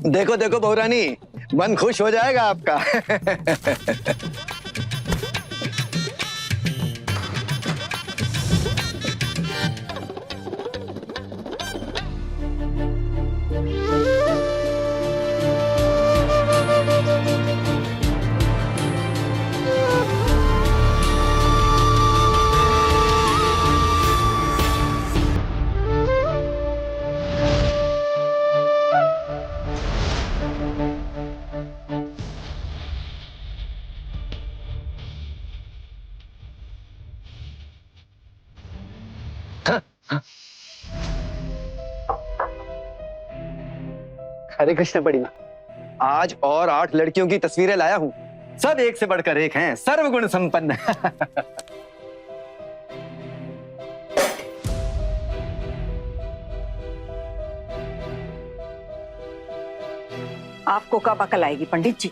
देखो देखो बहुरानी, मन खुश हो जाएगा आपका। हरे कृष्ण बड़ी माँ, आज और 8 लड़कियों की तस्वीरें लाया हूँ। सब एक से बढ़कर एक हैं, सर्वगुण संपन्न। आपको कब अकल आएगी पंडित जी?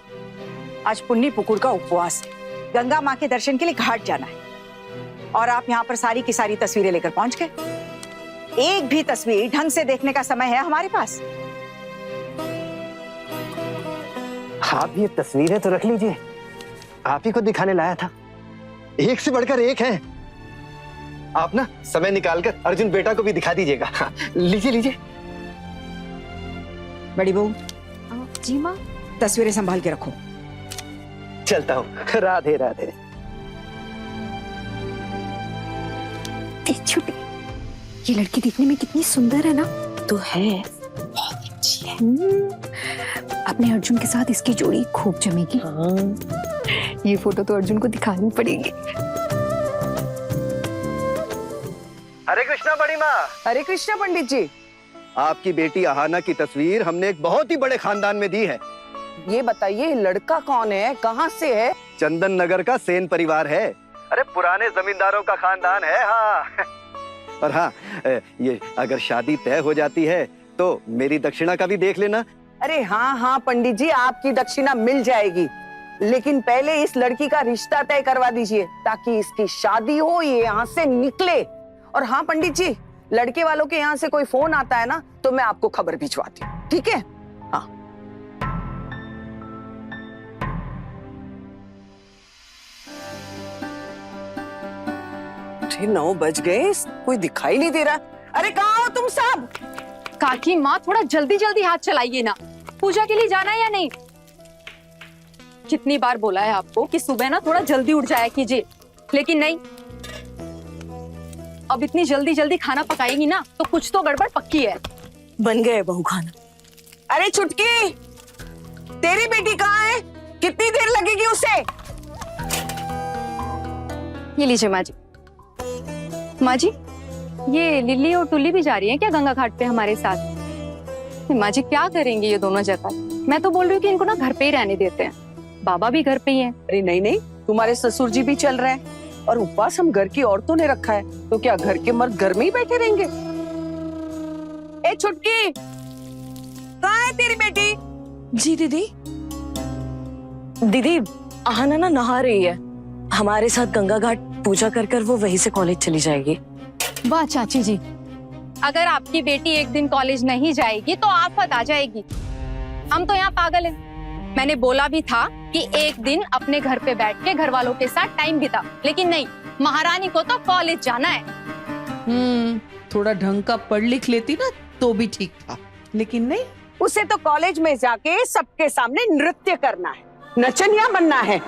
आज पुन्नी पुकुर का उपवास है, गंगा माँ के दर्शन के लिए घाट जाना है और आप यहाँ पर सारी की सारी तस्वीरें लेकर पहुंच गए। एक भी तस्वीर ढंग से देखने का समय है हमारे पास? आप ये तस्वीरें तो रख लीजिए, आप ही को दिखाने लाया था। एक से बढ़कर एक है। आप ना समय निकालकर अर्जुन बेटा को भी दिखा दीजिएगा। लीजिए लीजिए। बड़ी बहू जी माँ। तस्वीरें संभाल के रखो। चलता हूँ। राधे राधे। छोटी, ये लड़की दिखने में कितनी सुंदर है ना? तो है, बहुत अच्छी है। अपने अर्जुन के साथ इसकी जोड़ी खूब जमेगी। हाँ। ये फोटो तो अर्जुन को दिखानी पड़ेगी। हरे कृष्णा बड़ी माँ। हरे कृष्णा पंडित जी। आपकी बेटी आहाना की तस्वीर हमने एक बहुत ही बड़े खानदान में दी है। ये बताइए लड़का कौन है, कहाँ से है? चंदन नगर का सेन परिवार है। अरे पुराने जमींदारों का खानदान है। हाँ। और हाँ, ये अगर शादी तय हो जाती है तो मेरी दक्षिणा का भी देख लेना। अरे हाँ हाँ पंडित जी, आपकी दक्षिणा मिल जाएगी, लेकिन पहले इस लड़की का रिश्ता तय करवा दीजिए ताकि इसकी शादी हो, ये यहाँ से निकले। और हाँ पंडित जी, लड़के वालों के यहाँ से कोई फोन आता है ना तो मैं आपको खबर भिजवाती हूँ, ठीक है? हाँ। 9 बज गए, कोई दिखाई नहीं दे रहा। अरे कहाँ हो तुम सब? काकी माँ, थोड़ा जल्दी जल्दी हाथ चलाइए ना। पूजा के लिए जाना है या नहीं? कितनी बार बोला है आपको कि सुबह ना थोड़ा जल्दी उठ जाया कीजिए, लेकिन नहीं। अब इतनी जल्दी जल्दी खाना पकाएगी ना तो कुछ तो गड़बड़ पक्की है। बन गए बहू खाना। अरे छुटकी, तेरी बेटी कहाँ है? कितनी देर लगेगी उसे? ये लीजिए माँ जी। माँ जी, ये लिली और टुल्ली भी जा रही हैं क्या गंगा घाट पे हमारे साथ? माँ जी क्या करेंगे ये दोनों जगह? मैं तो बोल रही हूँ कि इनको ना घर पे ही रहने देते हैं, बाबा भी घर पे ही हैं। अरे नहीं नहीं, तुम्हारे ससुर जी भी चल रहे हैं और उपवास हम घर की औरतों ने रखा है, तो क्या घर के मर्द घर में ही बैठे रहेंगे? ए छुटकी, कहाँ है तेरी बेटी? जी दीदी। दीदी आहाना ना नहा रही है, हमारे साथ गंगा घाट पूजा कर कर वो वहीं से कॉलेज चली जाएगी। वाह चाची जी, अगर आपकी बेटी एक दिन कॉलेज नहीं जाएगी तो आफत आ जाएगी। हम तो यहाँ पागल हैं। मैंने बोला भी था कि एक दिन अपने घर पे बैठ के घर वालों के साथ टाइम बिता, लेकिन नहीं, महारानी को तो कॉलेज जाना है। थोड़ा ढंग का पढ़ लिख लेती ना तो भी ठीक था, लेकिन नहीं। उसे तो कॉलेज में जाके सबके सामने नृत्य करना है, नचनिया बनना है।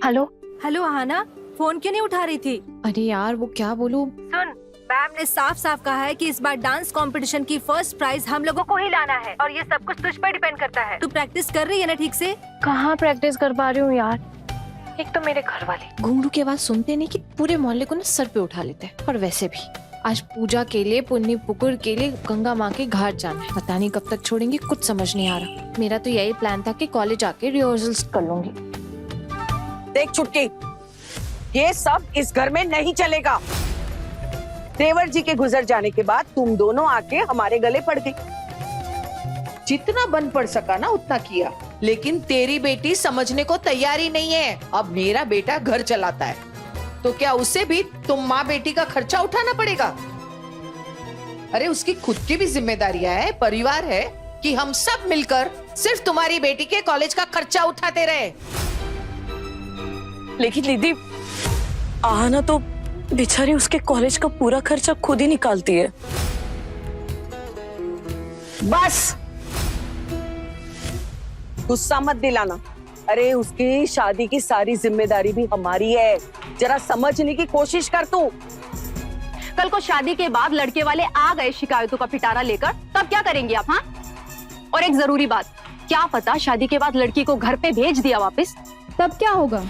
हेलो हेलो आहाना, फोन क्यों नहीं उठा रही थी? अरे यार वो क्या बोलूं। सुन, मैम ने साफ साफ कहा है कि इस बार डांस कंपटीशन की फर्स्ट प्राइज हम लोगों को ही लाना है और ये सब कुछ तुझ पर डिपेंड करता है। तू प्रैक्टिस कर रही है ना ठीक से? कहाँ प्रैक्टिस कर पा रही हूँ यार। एक तो मेरे घर वाले घुंगरू की आवाज सुनते नहीं कि पूरे मोहल्ले को ना सर पे उठा लेते हैं। और वैसे भी आज पूजा के लिए, पुन्नी पुकुर के लिए गंगा माँ के घाट जाना है। पता नहीं कब तक छोड़ेंगे, कुछ समझ नहीं आ रहा। मेरा तो यही प्लान था कि कॉलेज आके रिहर्सल्स कर लूंगी। देख छुटकी, ये सब इस घर में नहीं चलेगा। देवर जी के गुजर जाने के बाद तुम दोनों आके हमारे गले पड़ गई। जितना बन पड़ सका ना उतना किया, लेकिन तेरी बेटी समझने को तैयार ही नहीं है। अब मेरा बेटा घर चलाता है तो क्या उसे भी तुम माँ बेटी का खर्चा उठाना पड़ेगा? अरे उसकी खुद की भी जिम्मेदारियां है, परिवार है कि हम सब मिलकर सिर्फ तुम्हारी बेटी के कॉलेज का खर्चा उठाते रहे। लेकिन दीदी, आहना तो बेचारी उसके कॉलेज का पूरा खर्चा खुद ही निकालती है। बस गुस्सा मत दिलाना। अरे उसकी शादी की सारी जिम्मेदारी भी हमारी है, जरा समझने की कोशिश कर तू। कल को शादी के बाद लड़के वाले आ गए शिकायतों का पिटारा लेकर, तब क्या करेंगे आप? हाँ, और एक जरूरी बात, क्या पता शादी के बाद लड़की को घर पे भेज दिया वापस, तब क्या होगा?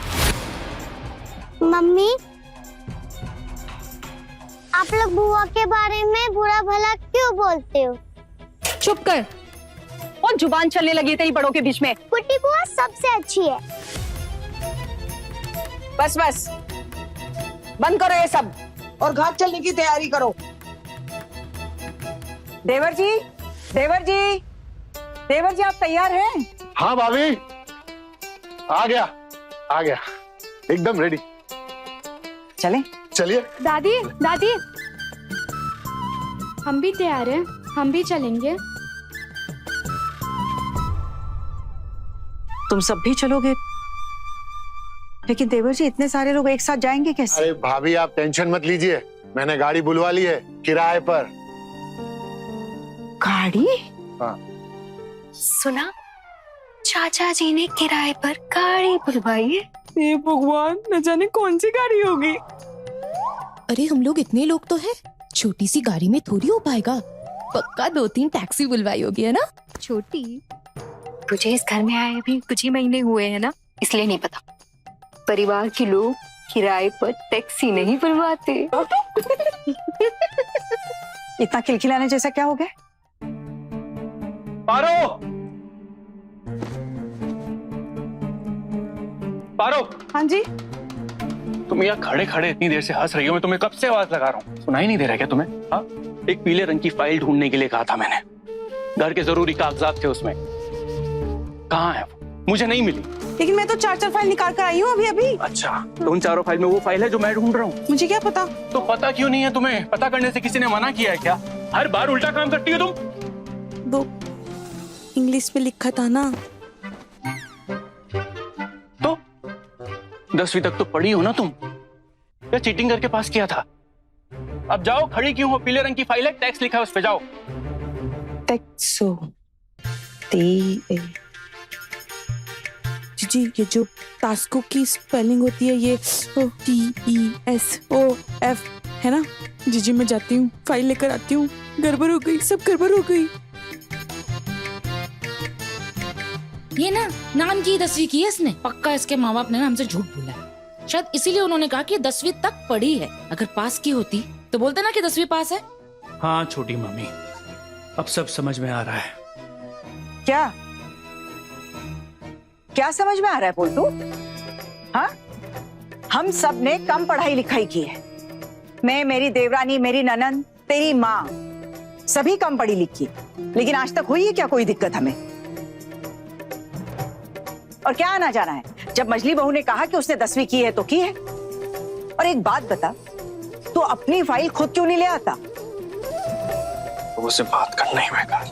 मम्मी, आप लोग बुआ के बारे में बुरा भला क्यों बोलते हो? चुप कर, और जुबान चलने लगी है तेरी बड़ों के बीच में। कुटी बुआ सबसे अच्छी है। बस बस, बंद करो ये सब और घाट चलने की तैयारी करो। देवर जी, देवर जी, देवर जी, आप तैयार हैं? हाँ भाभी, आ गया एकदम रेडी। चलें? चलिए। दादी, दादी, हम भी तैयार हैं, हम भी चलेंगे। तुम सब भी चलोगे? लेकिन देवर जी, इतने सारे लोग एक साथ जाएंगे कैसे? अरे भाभी, आप टेंशन मत लीजिए, मैंने गाड़ी बुलवा ली है किराए पर। गाड़ी? हाँ। सुना, चाचा जी ने किराए पर गाड़ी बुलवाई है। हे भगवान, न जाने कौन सी गाड़ी होगी। अरे हम लोग इतने लोग तो हैं, छोटी सी गाड़ी में थोड़ी हो पाएगा। पक्का 2-3 टैक्सी बुलवाई होगी, है ना? छोटी, तुझे इस घर में आए भी कुछ ही महीने हुए हैं ना, इसलिए नहीं पता। परिवार के लोग किराए पर टैक्सी नहीं बुलवाते। इतना खिलखिलाने जैसा क्या हो गया? पारो, हाँ जी। तुम यहाँ खड़े खड़े इतनी देर से हंस रही हो, मैं तुम्हें कब से आवाज लगा रहा हूँ, सुनाई नहीं दे रहा क्या तुम्हें? हाँ, एक पीले रंग की फाइल ढूंढने के लिए कहा था मैंने, घर के जरूरी कागजात थे उसमें, कहाँ है वो? मुझे नहीं मिली। लेकिन मैं तो 4 फाइल निकाल कर आई हूँ अभी। अच्छा, तो उन 4 फाइल में वो फाइल है जो मैं ढूंढ रहा हूँ? मुझे क्या पता? तो पता क्यों नहीं है तुम्हें? पता करने से किसी ने मना किया है क्या? हर बार उल्टा काम करती हो तुम। वो इंग्लिश में लिखा था ना। तो 10वीं तक तो पढ़ी हो ना तुम, या चीटिंग करके पास किया था? अब जाओ, खड़ी क्यों हो? पीले रंग की फाइल है, टैक्स लिखा है उस पे, जाओ। टेक्सो जी, ये जो टास्को की स्पेलिंग होती है, ये TESOF है ना? जी, मैं जाती हूँ, फाइल लेकर आती हूँ। गड़बड़ हो गई, सब गड़बड़ हो गई। ये ना नाम की 10वीं की है इसने। पक्का इसके माँ बाप ने ना हमसे झूठ बोला है, शायद इसीलिए उन्होंने कहा कि 10वीं तक पढ़ी है। अगर पास की होती तो बोलते ना कि 10वीं पास है। हाँ छोटी मम्मी, अब सब समझ में आ रहा है। क्या क्या समझ में आ रहा है बोल तू? हाँ, हम सब ने कम पढ़ाई लिखाई की है। मैं, मेरी देवरानी, मेरी ननंद, तेरी माँ, सभी कम पढ़ी लिखी, लेकिन आज तक हुई है क्या कोई दिक्कत हमें? और क्या आना जाना है? जब मजली बहू ने कहा कि उसने 10वीं की है तो की है। और एक बात बता, तू अपनी फाइल खुद क्यों नहीं ले आता? वो से बात करना ही बेकार।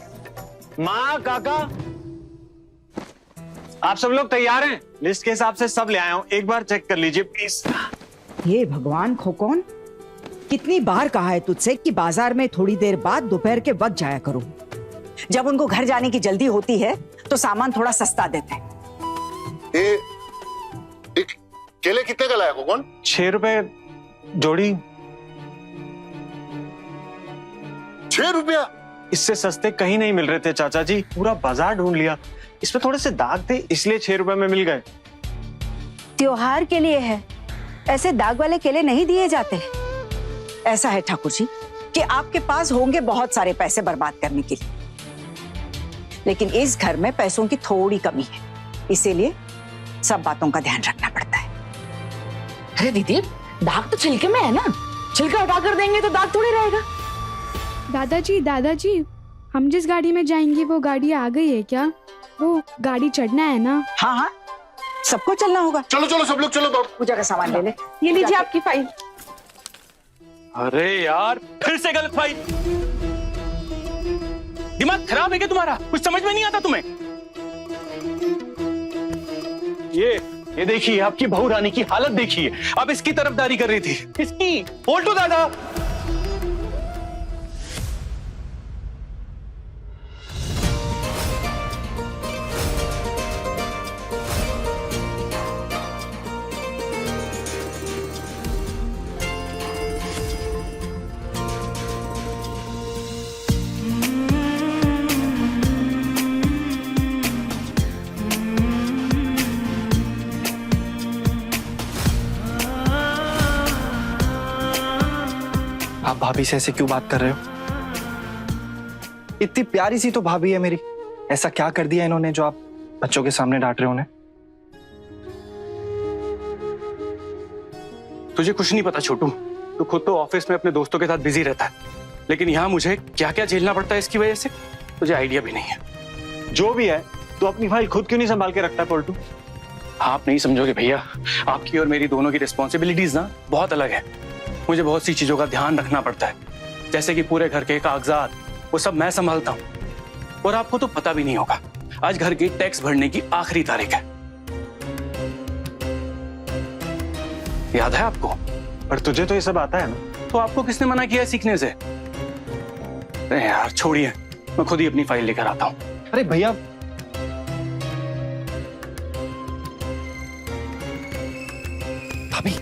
माँ, काका, आप सब लोग तैयार हैं? लिस्ट के हिसाब से सब ले आया हूं, एक बार चेक कर लीजिए प्लीज। ये भगवान खोकौन, कितनी बार कहा है तुझसे कि बाजार में थोड़ी देर बाद दोपहर के वक्त जाया करो। जब उनको घर जाने की जल्दी होती है तो सामान थोड़ा सस्ता देते हैं। केले कितने का लाया खोकौन? 6 रुपए जोड़ी। 6 रुपया? इससे सस्ते कहीं नहीं मिल रहे थे चाचा जी, पूरा बाजार ढूंढ लिया। इसमें थोड़े से दाग थे इसलिए 6 रुपए में मिल गए। त्योहार के लिए है, ऐसे दाग वाले केले नहीं दिए जाते। ऐसा है ठाकुर जी कि आपके पास होंगे बहुत सारे पैसे बर्बाद करने के लिए, लेकिन इस घर में पैसों की थोड़ी कमी है, इसीलिए सब बातों का ध्यान रखना पड़ता है। अरे दीदी, दाग तो छिलके में है ना, छिलका हटा कर देंगे तो दाग थोड़ी रहेगा। दादाजी, हम जिस गाड़ी में जाएंगे वो गाड़ी आ गई है क्या? वो गाड़ी चढ़ना है ना? हाँ हाँ, सबको चलना होगा। चलो चलो सब लोग चलो। तो पूजा का सामान ले ले। ये लीजिए आपकी फाइल। अरे यार, फिर से गलत फाइल। दिमाग खराब है क्या तुम्हारा? कुछ समझ में नहीं आता तुम्हें? ये देखिए, आपकी बहू रानी की हालत देखिए। अब इसकी तरफदारी कर रही थी। इसकी बोल दो दादा। आप भाभी से ऐसे क्यों बात कर रहे हो? इतनी प्यारी सी तो भाभी है मेरी, ऐसा क्या कर दिया इन्होंने जो आप बच्चों के सामने डांट रहे हो उन्हें? तुझे कुछ नहीं पता छोटू, तू खुद तो ऑफिस में अपने दोस्तों के साथ बिजी रहता है, लेकिन यहाँ मुझे क्या क्या झेलना पड़ता है इसकी वजह से तुझे आइडिया भी नहीं है। जो भी है, तो अपनी फाइल खुद क्यों नहीं संभाल के रखता है पलटू? आप नहीं समझोगे भैया, आपकी और मेरी दोनों की रिस्पॉन्सिबिलिटीज ना बहुत अलग है। मुझे बहुत सी चीजों का ध्यान रखना पड़ता है, जैसे कि पूरे घर के कागजात, वो सब मैं संभालता हूँ। और आपको तो पता भी नहीं होगा, आज घर की टैक्स भरने की आखिरी तारीख है। याद है आपको? पर तुझे तो ये सब आता है ना। तो आपको किसने मना किया सीखने से? अरे यार छोड़िए, मैं खुद ही अपनी फाइल लेकर आता हूँ। अरे भैया, भाभी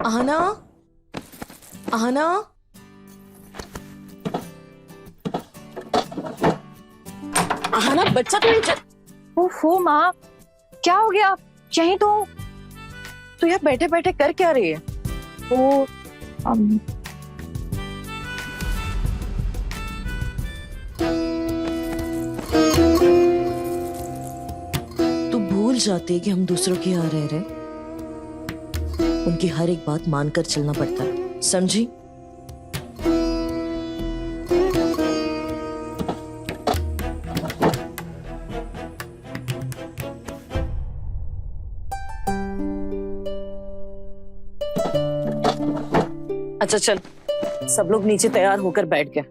आहना, आहना, आहना, बच्चा तो ओहो माँ, क्या हो गया? यहीं तो यहाँ बैठे बैठे कर क्या रही है? वो तू भूल जाती है कि हम दूसरों के यहाँ रह रहे, उनकी हर एक बात मानकर चलना पड़ता है, समझी? अच्छा चल, सब लोग नीचे तैयार होकर बैठ गए।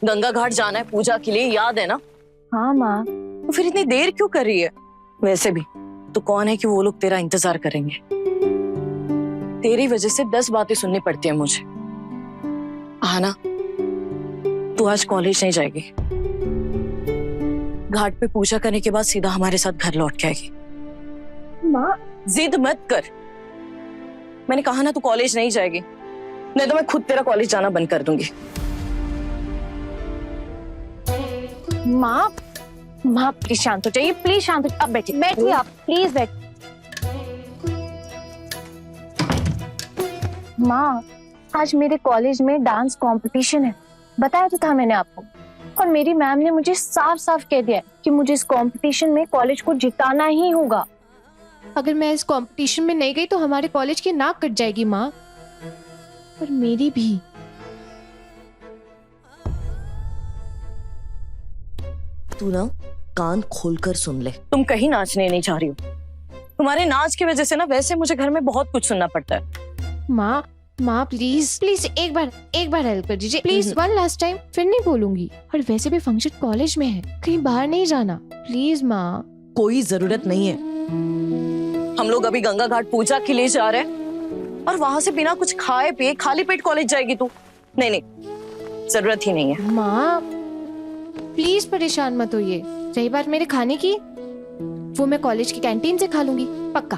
गंगा घाट जाना है पूजा के लिए, याद है ना? हाँ माँ। तो फिर इतनी देर क्यों कर रही है? वैसे भी तो कौन है कि वो लोग तेरा इंतजार करेंगे? तेरी वजह से 10 बातें सुननी पड़ती है मुझे। आना, तू आज कॉलेज नहीं जाएगी। घाट पे पूजा करने के बाद सीधा हमारे साथ घर लौट के आएगी। माँ, जिद मत कर। मैंने कहा ना, तू कॉलेज नहीं जाएगी, नहीं तो मैं खुद तेरा कॉलेज जाना बंद कर दूंगी। माँ, माँ प्लीज शांत हो जाइए, प्लीज शांत हो। अब बैठिए, बैठिए आप, प्लीज बैठ। माँ, आज मेरे कॉलेज में डांस कंपटीशन है, बताया तो था मैंने आपको। और मेरी मैम ने मुझे साफ साफ कह दिया कि मुझे इस कंपटीशन में कॉलेज को जिताना ही होगा। अगर मैं इस कंपटीशन में नहीं गई तो हमारे कॉलेज की नाक कट जाएगी माँ, और मेरी भी। तू ना कान खोलकर सुन ले, तुम कहीं नाचने नहीं जा रही हो। तुम्हारे नाच की वजह से ना वैसे मुझे घर में बहुत कुछ सुनना पड़ता है। माँ, माँ प्लीज प्लीज एक बार हेल्प कर दीजिए प्लीज, वन लास्ट टाइम, फिर नहीं बोलूंगी। और वैसे भी फंक्शन कॉलेज में है, कहीं बाहर नहीं जाना, प्लीज माँ। कोई जरूरत नहीं है, हम लोग अभी गंगा घाट पूजा के लिए जा रहे हैं और वहां से बिना कुछ खाए पिए खाली पेट कॉलेज जाएगी तू? नहीं नहीं, जरूरत ही नहीं है। माँ प्लीज परेशान मत होइए। रही बात मेरे खाने की, वो मैं कॉलेज की कैंटीन से खा लूंगी, पक्का।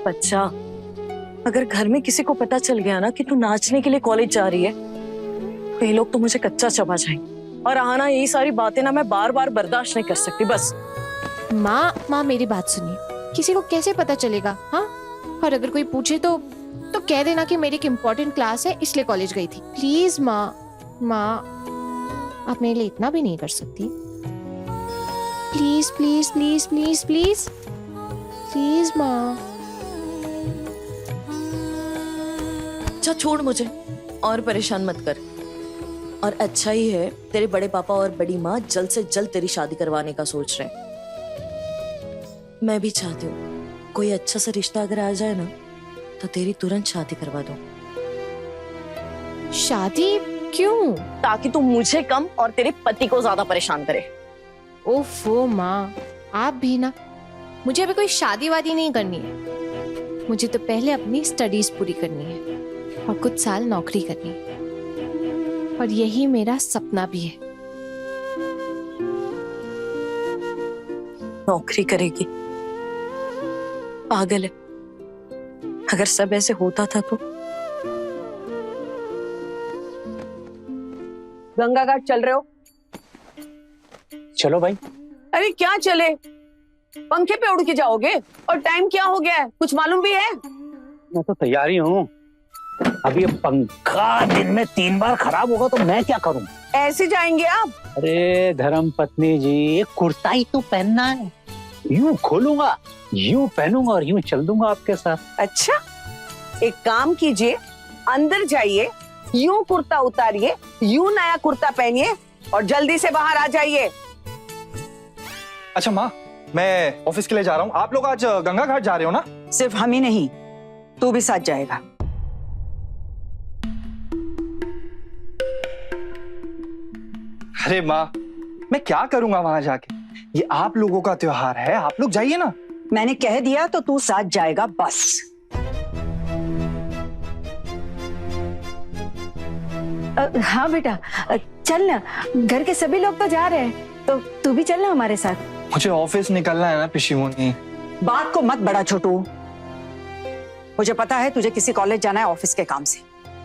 अच्छा, अगर घर में किसी को पता चल गया ना कि तू नाचने के लिए कॉलेज जा रही है तो ये लोग तो मुझे कच्चा चबा जाएंगे। और आना यही सारी बातें ना मैं बार बार बर्दाश्त नहीं कर सकती बस। माँ मेरी बात सुनिए, किसी को कैसे पता चलेगा? हाँ, और अगर कोई पूछे तो कह देना कि मेरी एक इम्पोर्टेंट क्लास है इसलिए कॉलेज गई थी। प्लीज माँ आप मेरे लिए इतना भी नहीं कर सकती? Please please please please please please माँ। अच्छा छोड़ मुझे और परेशान मत कर। और अच्छा ही है तेरे बड़े पापा और बड़ी माँ जल्द से जल्द तेरी शादी करवाने का सोच रहे हैं। मैं भी चाहती हूँ कोई अच्छा सा रिश्ता अगर आ जाए ना तो तेरी तुरंत शादी करवा दो। शादी क्यों? ताकि तू मुझे कम और तेरे पति को ज्यादा परेशान करे। ओफो माँ, आप भी ना। मुझे अभी कोई शादी वादी नहीं करनी है। मुझे तो पहले अपनी स्टडीज पूरी करनी है और कुछ साल नौकरी करनी है, और यही मेरा सपना भी है। नौकरी करेगी? पागल है। अगर सब ऐसे होता था तो। गंगा घाट चल रहे हो? चलो भाई। अरे क्या चले, पंखे पे उड़ के जाओगे? और टाइम क्या हो गया है कुछ मालूम भी है? मैं तो तैयारी हूँ। अभी अब पंखा दिन में 3 बार खराब होगा तो मैं क्या करूँ? ऐसे जाएंगे आप? अरे धर्म पत्नी जी, एक कुर्ता ही तो पहनना है। यूं खोलूंगा, यूं पहनूंगा और यूं चल दूंगा आपके साथ। अच्छा, एक काम कीजिए, अंदर जाइए, यूं कुर्ता उतारिए, यूं नया कुर्ता पहनिए और जल्दी से बाहर आ जाइए। अच्छा माँ, मैं ऑफिस के लिए जा रहा हूँ। आप लोग आज गंगा घाट जा रहे हो ना? सिर्फ हम ही नहीं, तू भी साथ जाएगा। अरे माँ, मैं क्या करूंगा वहां जाके? ये आप लोगों का त्योहार है, आप लोग जाइए ना। मैंने कह दिया तो तू साथ जाएगा बस। हाँ बेटा, चल ना, घर के सभी लोग तो जा रहे हैं तो तू भी चल ना हमारे साथ। मुझे ऑफिस निकलना है ना पिशीमुनी। बात को मत बड़ा छोटू, मुझे पता है तुझे किसी कॉलेज जाना है ऑफिस के काम से।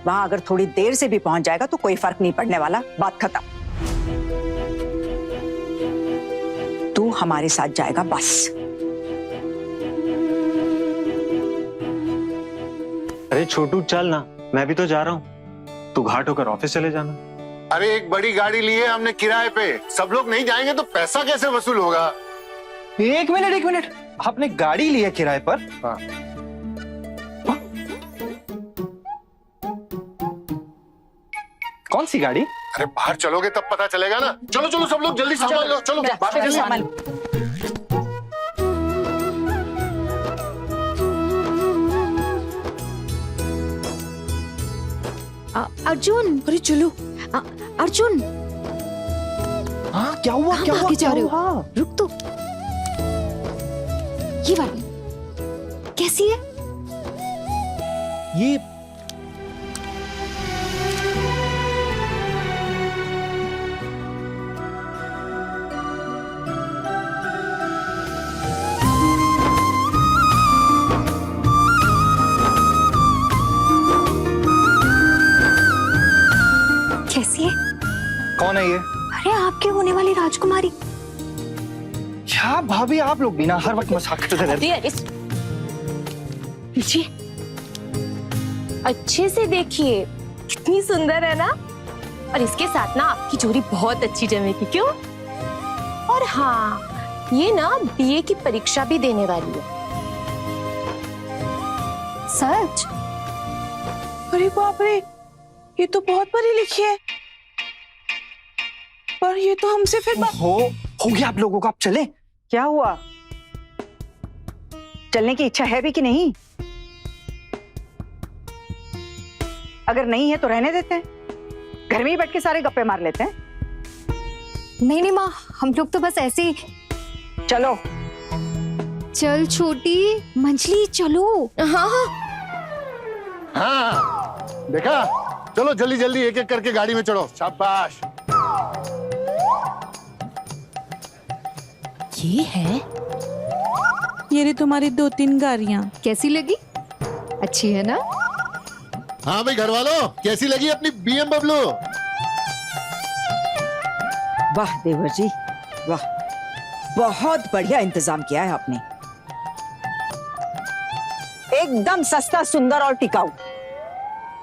वहां अगर थोड़ी देर से भी पहुंच जाएगा तो कोई फर्क नहीं पड़ने वाला, बात खत्म। तू हमारे साथ जाएगा बस। अरे छोटू चल ना, मैं भी तो जा रहा हूँ। तू घाट होकर ऑफिस चले जाना। अरे एक बड़ी गाड़ी ली है हमने किराए पे, सब लोग नहीं जाएंगे तो पैसा कैसे वसूल होगा? एक मिनट, आपने गाड़ी ली है किराए पर? हाँ। कौन सी गाड़ी? अरे बाहर चलोगे तब पता चलेगा ना। चलो चलो सब लोग जल्दी सामान लो, चलो बाहर जल्दी सामान। अर्जुन, अरे चलो। अर्जुन, हाँ क्या हुआ? क्या हुआ? जा रहे हो? हाँ। रुक तो। ये वाली कैसी है? ये कैसी है? कौन है ये? अरे आपके होने वाली राजकुमारी। क्या भाभी, आप लोग बिना हर वक्त मजाक करते रहते। अच्छे से देखिए, कितनी सुंदर है ना। और इसके साथ ना आपकी जोड़ी बहुत अच्छी जमेगी, क्यों? और हाँ, ये ना बीए की परीक्षा भी देने वाली है। सच? अरे बाप रे, ये तो बहुत पढ़ी लिखी है। पर ये तो हमसे फिर हो गया आप लोगों का, आप चले। क्या हुआ? चलने की इच्छा है भी कि नहीं? अगर नहीं है तो रहने देते हैं, घर में ही बैठ के सारे गप्पे मार लेते हैं। नहीं माँ, हम लोग तो बस ऐसे ही। चलो चल छोटी मंजली, चलो। हाँ हाँ देखा, चलो जल्दी जल्दी एक एक करके गाड़ी में चढ़ो। शाबाश। ये है, ये रही तुम्हारी 2-3 गाड़ियाँ। कैसी लगी? अच्छी है ना? हाँ भाई घर वालों, कैसी लगी अपनी BMW? वाह देवर जी, वाह, बहुत बढ़िया इंतजाम किया है आपने। एकदम सस्ता, सुंदर और टिकाऊ।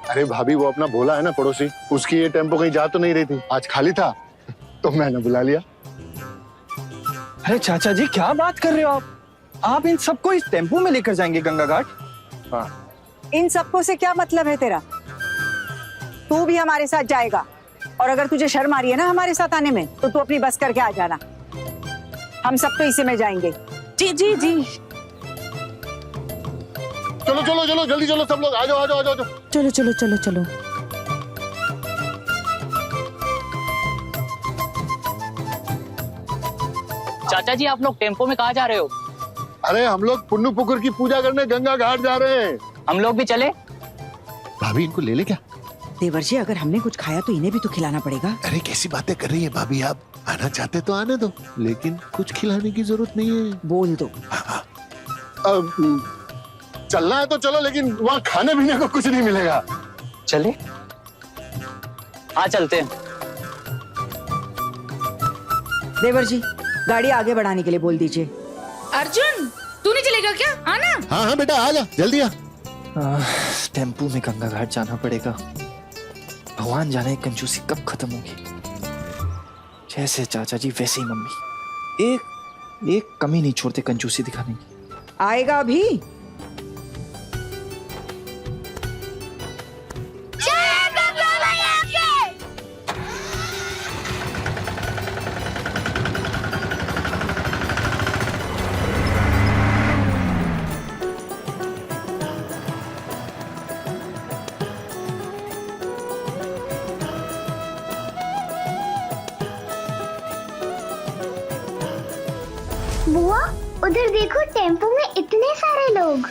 अरे भाभी, वो अपना भोला है ना पड़ोसी, उसकी ये टेम्पो कहीं जा तो नहीं रही थी, आज खाली था तो मैंने बुला लिया। अरे चाचा जी, क्या बात कर रहे हो आप इन सबको इस टेम्पो में लेकर जाएंगे गंगा घाट? हाँ। इन सबको से क्या मतलब है तेरा? तू भी हमारे साथ जाएगा, और अगर तुझे शर्म आ रही है ना हमारे साथ आने में, तो तू अपनी बस करके आ जाना। हम सब तो इसी में जाएंगे। जी जी जी, चलो चलो चलो, जल्दी चलो सब लोग, आ जाओ आ जाओ आ जाओ। चलो चलो चलो चलो। चाचा जी, आप लोग टेम्पो में कहाँ जा रहे हो? अरे हम लोग पुन्नू पुकुर की पूजा करने गंगा घाट जा रहे हैं। हम लोग भी चले? भाभी, इनको ले ले क्या? देवर जी, अगर हमने कुछ खाया तो इन्हें भी तो खिलाना पड़ेगा। अरे कैसी बातें कर रही है भाभी आप? आना चाहते तो आने दो, लेकिन कुछ खिलाने की जरूरत नहीं है। बोल दो। चलना है तो चलो, लेकिन वहाँ खाने पीने को कुछ नहीं मिलेगा। चले? हाँ चलते हैं। देवर जी, गाड़ी आगे बढ़ाने के लिए बोल दीजिए। अर्जुन, तू नहीं चलेगा क्या? आना। हाँ हाँ बेटा, आ जा जल्दी आ। टेम्पो में गंगा घाट जाना पड़ेगा। भगवान जाने कंजूसी कब खत्म होगी। जैसे चाचा जी वैसे ही मम्मी, एक कमी नहीं छोड़ते कंजूसी दिखाने की। आएगा अभी? बुआ, उधर देखो, टेम्पो में इतने सारे लोग।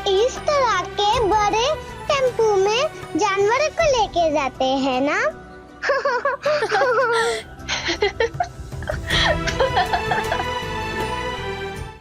इस तरह के बड़े टेम्पो में जानवरों को लेके जाते हैं ना?